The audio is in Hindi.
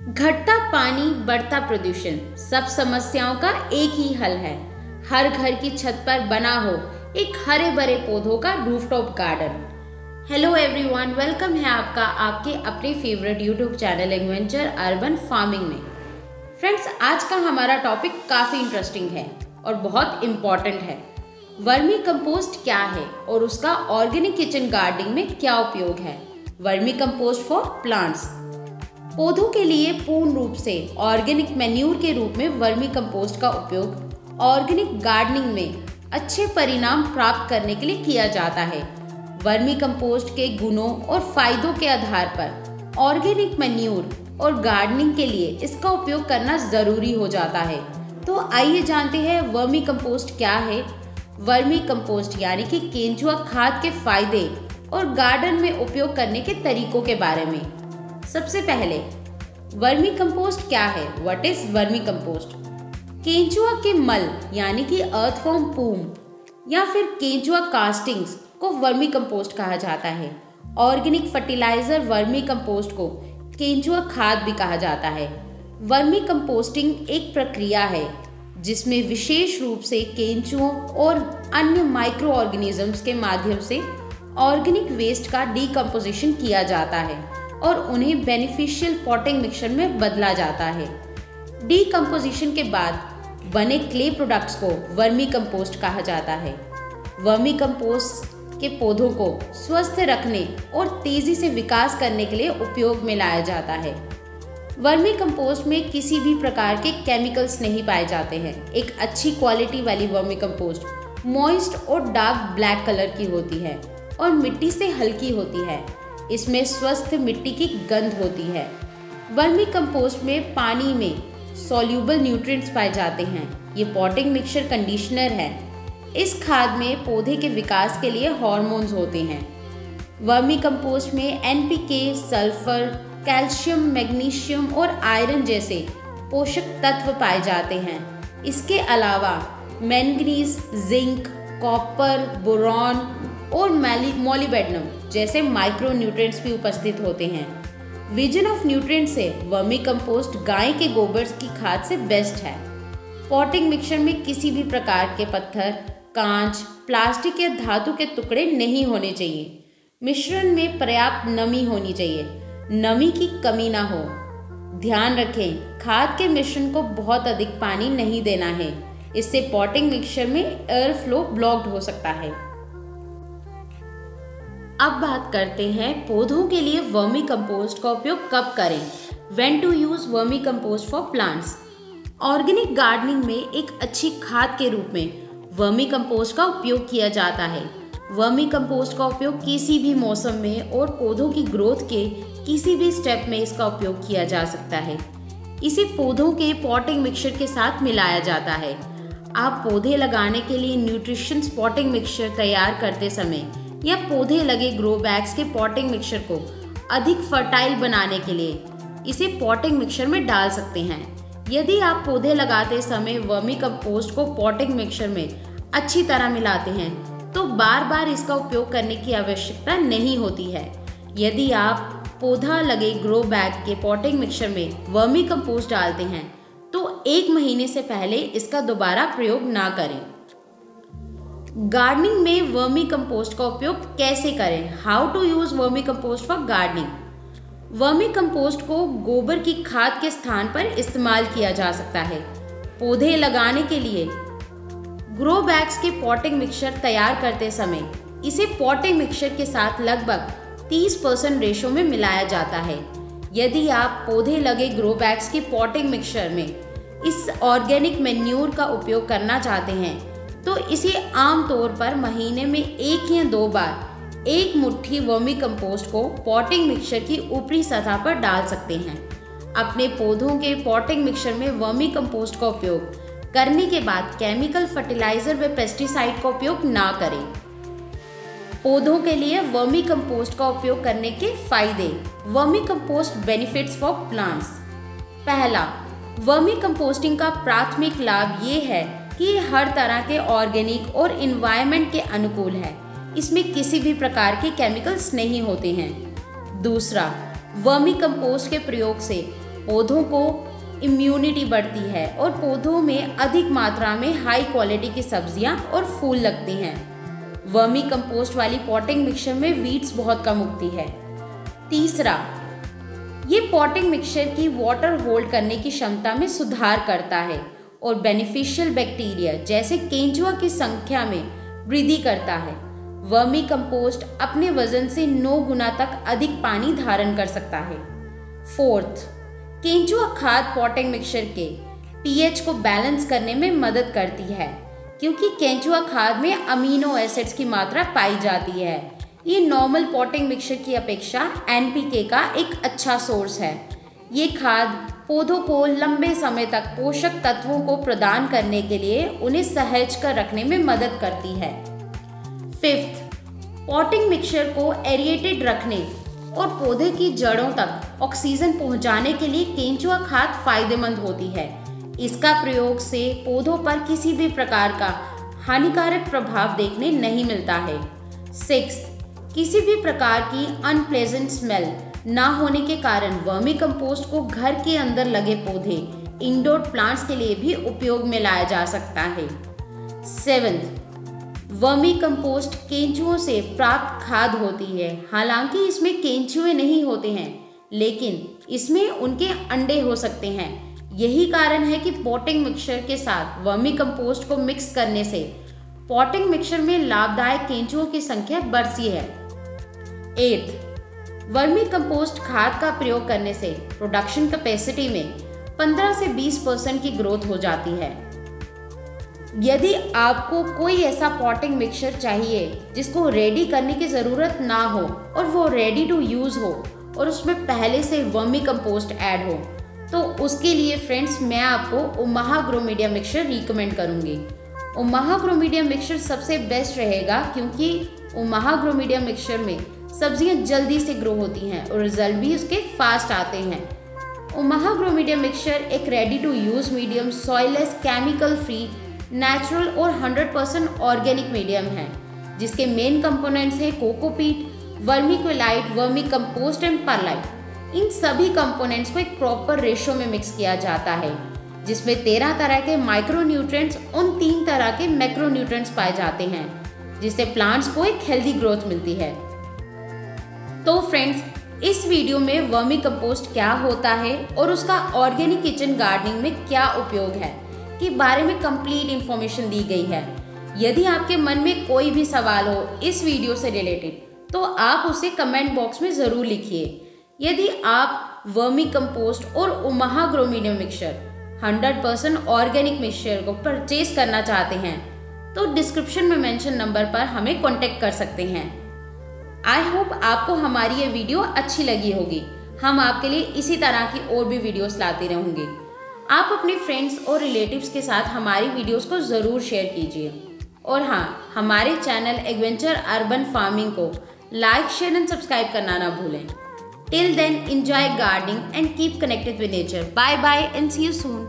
घटता पानी, बढ़ता प्रदूषण, सब समस्याओं का एक ही हल है। हर घर की छत पर बना हो एक हरे भरे पौधों का rooftop garden. Hello everyone, welcome है आपका आपके अपने favourite YouTube channel adventure urban farming में। फ्रेंड्स, आज का हमारा टॉपिक काफ़ी इंटरेस्टिंग है और बहुत इम्पॉर्टेंट है। वर्मी कंपोस्ट क्या है और उसका ऑर्गेनिक किचन गार्डनिंग में क्या उपयोग है। Vermi compost for plants. पौधों के लिए पूर्ण रूप से ऑर्गेनिक मैन्यूर के रूप में वर्मी कंपोस्ट का उपयोग ऑर्गेनिक गार्डनिंग में अच्छे परिणाम प्राप्त करने के लिए किया जाता है। वर्मी कंपोस्ट के गुणों और फायदों के आधार पर ऑर्गेनिक मैन्यूर और गार्डनिंग के लिए इसका उपयोग करना जरूरी हो जाता है। तो आइए जानते हैं वर्मी कंपोस्ट क्या है। वर्मी कंपोस्ट यानी कि केंचुआ खाद के फायदे और गार्डन में उपयोग करने के तरीकों के बारे में। सबसे पहले वर्मी कंपोस्ट क्या है। What is vermi compost. केंचुआ के मल यानी कि अर्थवॉर्म पूम या फिर केंचुआ कास्टिंग्स को वर्मी कंपोस्ट कहा जाता है। ऑर्गेनिक फर्टिलाइजर वर्मी कंपोस्ट को केंचुआ खाद भी कहा जाता है। वर्मी कंपोस्टिंग एक प्रक्रिया है जिसमें विशेष रूप से केंचुओं और अन्य माइक्रो ऑर्गेनिजम्स के माध्यम से ऑर्गेनिक वेस्ट का डीकम्पोजिशन किया जाता है और उन्हें बेनिफिशियल पॉटिंग मिक्सचर में बदला जाता है। डीकम्पोजिशन के बाद बने क्ले प्रोडक्ट्स को वर्मी कंपोस्ट कहा जाता है। वर्मी कंपोस्ट के पौधों को स्वस्थ रखने और तेजी से विकास करने के लिए उपयोग में लाया जाता है। वर्मी कंपोस्ट में किसी भी प्रकार के केमिकल्स नहीं पाए जाते हैं। एक अच्छी क्वालिटी वाली वर्मी कंपोस्ट मॉइस्ट और डार्क ब्लैक कलर की होती है और मिट्टी से हल्की होती है। इसमें स्वस्थ मिट्टी की गंध होती है। वर्मी कंपोस्ट में पानी में सॉल्यूबल न्यूट्रिएंट्स पाए जाते हैं। ये पॉटिंग मिक्सचर कंडीशनर है। इस खाद में पौधे के विकास के लिए हार्मोन्स होते हैं। वर्मी कंपोस्ट में एनपीके, सल्फर, कैल्शियम, मैग्नीशियम और आयरन जैसे पोषक तत्व पाए जाते हैं। इसके अलावा मैंगनीज, जिंक, कॉपर, बोरॉन और मोलिब्डेनम जैसे माइक्रो न्यूट्रिएंट्स भी उपस्थित होते हैं। विजन ऑफ न्यूट्रिएंट्स से वर्मी कंपोस्ट गाय के गोबर की खाद से बेस्ट है। पॉटिंग मिक्सचर में किसी भी प्रकार के पत्थर, कांच, प्लास्टिक या धातु के टुकड़े नहीं होने चाहिए। मिश्रण में पर्याप्त नमी होनी चाहिए, नमी की कमी ना हो। ध्यान रखें, खाद के मिश्रण को बहुत अधिक पानी नहीं देना है, इससे पॉटिंग मिक्सचर में एयर फ्लो ब्लॉक्ड हो सकता है। अब बात करते हैं पौधों के लिए वर्मी कंपोस्ट का उपयोग कब करें। When to use vermicompost for plants. Organic gardening में एक अच्छी खाद के रूप में वर्मी कंपोस्ट का उपयोग किया जाता है। वर्मी कंपोस्ट का उपयोग किसी भी मौसम में और पौधों की ग्रोथ के किसी भी स्टेप में इसका उपयोग किया जा सकता है। इसे पौधों के पॉटिंग मिक्सचर के साथ मिलाया जाता है। आप पौधे लगाने के लिए न्यूट्रिशन पॉटिंग मिक्सचर तैयार करते समय या पौधे लगे ग्रो बैग्स के पॉटिंग मिक्सचर को अधिक फर्टाइल बनाने के लिए इसे पॉटिंग मिक्सचर में डाल सकते हैं। यदि आप पौधे लगाते समय वर्मी कंपोस्ट को पॉटिंग मिक्सचर में अच्छी तरह मिलाते हैं तो बार बार इसका उपयोग करने की आवश्यकता नहीं होती है। यदि आप पौधा लगे ग्रो बैग के पॉटिंग मिक्सचर में वर्मी कंपोस्ट डालते हैं तो 1 महीने से पहले इसका दोबारा प्रयोग ना करें। गार्डनिंग में वर्मी कंपोस्ट का उपयोग कैसे करें। How to use vermicompost for gardening. Vermicompost को गोबर की खाद के स्थान पर इस्तेमाल किया जा सकता है। पौधे लगाने के लिए ग्रो बैग्स के पॉटिंग मिक्सचर तैयार करते समय इसे पॉटिंग मिक्सचर के साथ लगभग 30% रेशो में मिलाया जाता है। यदि आप पौधे लगे ग्रो बैग्स के पॉटिंग मिक्सचर में इस ऑर्गेनिक मैन्यूर का उपयोग करना चाहते हैं तो इसे आमतौर पर महीने में 1 या 2 बार 1 मुट्ठी वर्मी कंपोस्ट को पॉटिंग मिक्सचर की ऊपरी सतह पर डाल सकते हैं। अपने पौधों के पॉटिंग मिक्सचर में वर्मी कंपोस्ट का उपयोग करने के बाद केमिकल फर्टिलाइजर व पेस्टिसाइड का उपयोग ना करें। पौधों के लिए वर्मी कंपोस्ट का उपयोग करने के फायदे। Vermi compost benefits for plants. पहला, वर्मी कंपोस्टिंग का प्राथमिक लाभ ये है कि हर तरह के ऑर्गेनिक और एनवायरनमेंट के अनुकूल है। इसमें किसी भी प्रकार के केमिकल्स नहीं होते हैं। दूसरा, वर्मी कंपोस्ट के प्रयोग से पौधों को इम्यूनिटी बढ़ती है और पौधों में अधिक मात्रा में हाई क्वालिटी की सब्जियां और फूल लगती हैं। वर्मी कंपोस्ट वाली पॉटिंग मिक्सचर में वीड्स बहुत कम उगती है। तीसरा, ये पॉटिंग मिक्सचर की वाटर होल्ड करने की क्षमता में सुधार करता है और बेनिफिशियल बैक्टीरिया जैसे केंचुआ की संख्या में वृद्धि करता है। वर्मी कंपोस्ट अपने वजन से 9 गुना तक अधिक पानी धारण कर सकता है। फोर्थ, केंचुआ खाद पॉटिंग मिक्सचर के पीएच को बैलेंस करने में मदद करती है क्योंकि केंचुआ खाद में अमीनो एसिड्स की मात्रा पाई जाती है। ये नॉर्मल पॉटिंग मिक्सचर की अपेक्षा एनपीके का एक अच्छा सोर्स है। ये खाद पौधों को लंबे समय तक पोषक तत्वों को प्रदान करने के लिए उन्हें सहेज कर रखने में मदद करती है। फिफ्थ, पॉटिंग मिक्सचर को एरिएटेड रखने और पौधे की जड़ों तक ऑक्सीजन पहुंचाने के लिए केंचुआ खाद फायदेमंद होती है। इसका प्रयोग से पौधों पर किसी भी प्रकार का हानिकारक प्रभाव देखने नहीं मिलता है। सिक्स्थ, किसी भी प्रकार की अनप्लेजेंट स्मेल ना होने के कारण वर्मी कंपोस्ट को घर के अंदर लगे पौधे, इंडोर प्लांट्स के लिए भी उपयोग में लाया जा सकता है। सेवेंथ, वर्मी कंपोस्ट केंचुओं से प्राप्त खाद होती है। हालांकि इसमें केंचुए नहीं होते हैं, लेकिन इसमें उनके अंडे हो सकते हैं। यही कारण है कि पॉटिंग मिक्सचर के साथ वर्मी कंपोस्ट को मिक्स करने से पॉटिंग मिक्सचर में लाभदायक केंचुओं की संख्या बढ़ती है। 8th, वर्मी कंपोस्ट खाद का प्रयोग करने से प्रोडक्शन कैपेसिटी में 15 से 20% की ग्रोथ हो जाती है। यदि आपको कोई ऐसा पॉटिंग मिक्सचर चाहिए जिसको रेडी करने की ज़रूरत ना हो और वो रेडी टू यूज़ हो और उसमें पहले से वर्मी कंपोस्ट ऐड हो, तो उसके लिए फ्रेंड्स मैं आपको Omaha grow media mixture recommend करूँगी। ओमाहा ग्रो मीडिया मिक्सचर सबसे बेस्ट रहेगा क्योंकि ओमाहा ग्रो मीडिया मिक्सचर में सब्जियां जल्दी से ग्रो होती हैं और रिजल्ट भी उसके फास्ट आते हैं। ओमाहा ग्रो मीडिया मिक्सचर एक ready to use medium, soilless, chemical free, natural और 100% ऑर्गेनिक मीडियम है जिसके मेन कंपोनेंट्स हैं cocopeat, vermiculite, vermicompost and perlite. इन सभी कंपोनेंट्स को एक प्रॉपर रेशो में मिक्स किया जाता है जिसमें 13 तरह के माइक्रोन्यूट्रिएंट्स और 3 तरह के मैक्रोन्यूट्रिएंट्स पाए जाते हैं जिससे प्लांट्स को एक हेल्दी ग्रोथ मिलती है। तो फ्रेंड्स, इस वीडियो में वर्मी कंपोस्ट क्या होता है और उसका ऑर्गेनिक किचन गार्डनिंग में क्या उपयोग है के बारे में कंप्लीट इंफॉर्मेशन दी गई है। यदि आपके मन में कोई भी सवाल हो इस वीडियो से रिलेटेड तो आप उसे कमेंट बॉक्स में ज़रूर लिखिए। यदि आप वर्मी कंपोस्ट और Omaha grow media mixture 100% organic mixture को परचेज करना चाहते हैं तो डिस्क्रिप्शन में मेंशन नंबर पर हमें कांटेक्ट कर सकते हैं। आई होप आपको हमारी ये वीडियो अच्छी लगी होगी। हम आपके लिए इसी तरह की और भी वीडियोस लाते रहेंगे। आप अपने फ्रेंड्स और रिलेटिव्स के साथ हमारी वीडियोस को ज़रूर शेयर कीजिए और हाँ, हमारे चैनल एडवेंचर अर्बन फार्मिंग को लाइक, शेयर एंड सब्सक्राइब करना ना भूलें। Till then, enjoy gardening and keep connected with nature. Bye bye and see you soon.